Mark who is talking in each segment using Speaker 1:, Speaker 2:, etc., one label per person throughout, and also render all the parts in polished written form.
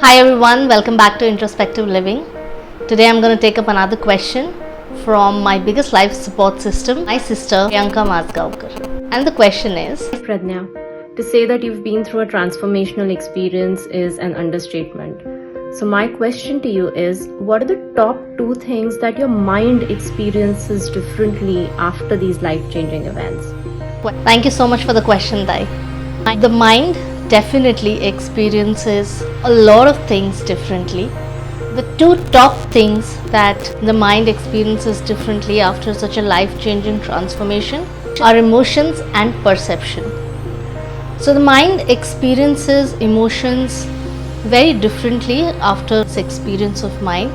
Speaker 1: Hi everyone, welcome back to Introspective Living. Today I'm going to take up another question from my biggest life support system, my sister Priyanka Mazgaonkar. And the question is,
Speaker 2: Pradnya, to say that you've been through a transformational experience is an understatement. So my question to you is, what are the top 2 things that your mind experiences differently after these life-changing events?
Speaker 1: Thank you so much for the question, Dai. The mind definitely experiences a lot of things differently. The 2 top things that the mind experiences differently after such a life-changing transformation are emotions and perception. So the mind experiences emotions very differently after this experience of mine.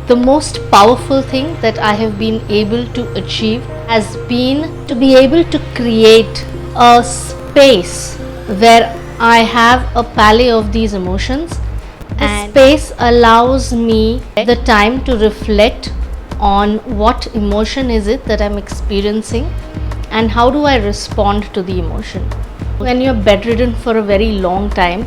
Speaker 1: The most powerful thing that I have been able to achieve has been to be able to create a space where I have a palette of these emotions. And space allows me the time to reflect on what emotion is it that I'm experiencing and how do I respond to the emotion. When you're bedridden for a very long time,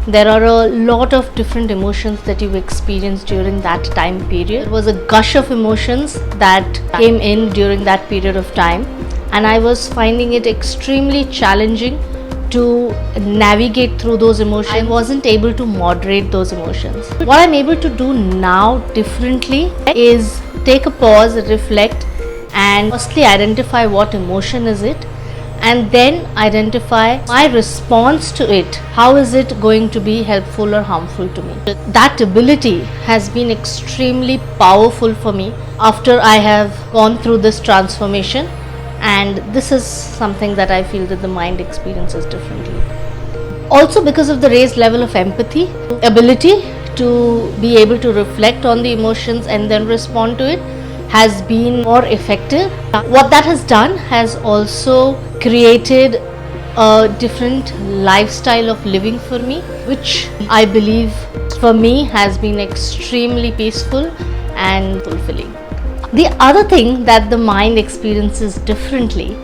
Speaker 1: there are a lot of different emotions that you experience during that time period. There was a gush of emotions that came in during that period of time, and I was finding it extremely challenging to navigate through those emotions. I wasn't able to moderate those emotions. What I'm able to do now differently is take a pause, reflect, and firstly identify what emotion is it, and then identify my response to it. How is it going to be helpful or harmful to me? That ability has been extremely powerful for me after I have gone through this transformation, and this is something that I feel that the mind experiences differently. Also, because of the raised level of empathy, ability to be able to reflect on the emotions and then respond to it has been more effective. What that has done has also created a different lifestyle of living for me, which I believe for me has been extremely peaceful and fulfilling. The other thing that the mind experiences differently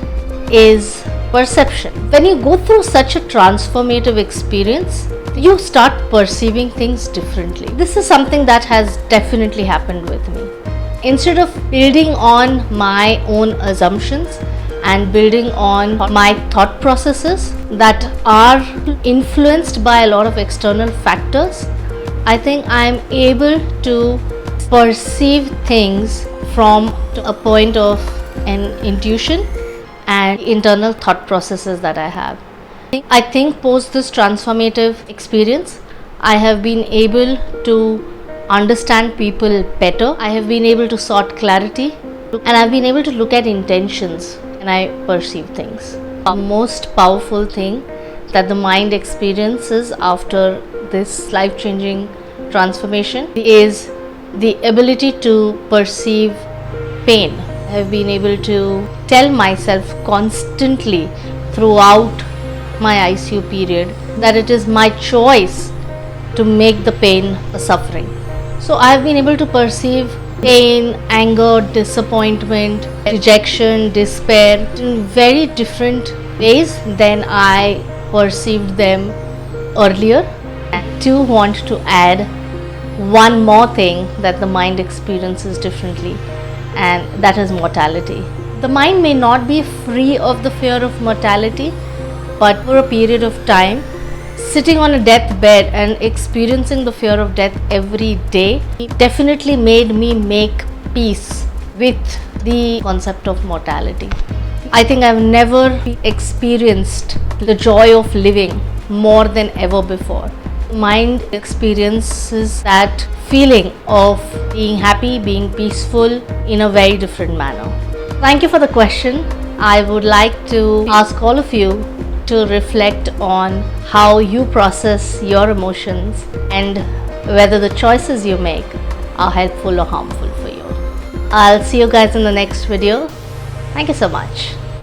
Speaker 1: is perception. When you go through such a transformative experience, you start perceiving things differently. This is something that has definitely happened with me. Instead of building on my own assumptions and building on my thought processes that are influenced by a lot of external factors, I think I am able to perceive things from a point of an intuition and internal thought processes that I have. I think post this transformative experience, I have been able to understand people better. I have been able to sort clarity, and I've been able to look at intentions when I perceive things. The most powerful thing that the mind experiences after this life-changing transformation is the ability to perceive pain. I have been able to tell myself constantly throughout my ICU period that it is my choice to make the pain a suffering. So I have been able to perceive pain, anger, disappointment, rejection, despair in very different ways than I perceived them earlier. I do want to add one more thing that the mind experiences differently, and that is mortality. The mind may not be free of the fear of mortality, but for a period of time, sitting on a deathbed and experiencing the fear of death every day definitely made me make peace with the concept of mortality. I think I've never experienced the joy of living more than ever before. Mind experiences that feeling of being happy, being peaceful in a very different manner. Thank you for the question. I would like to ask all of you to reflect on how you process your emotions and whether the choices you make are helpful or harmful for you. I'll see you guys in the next video. Thank you so much.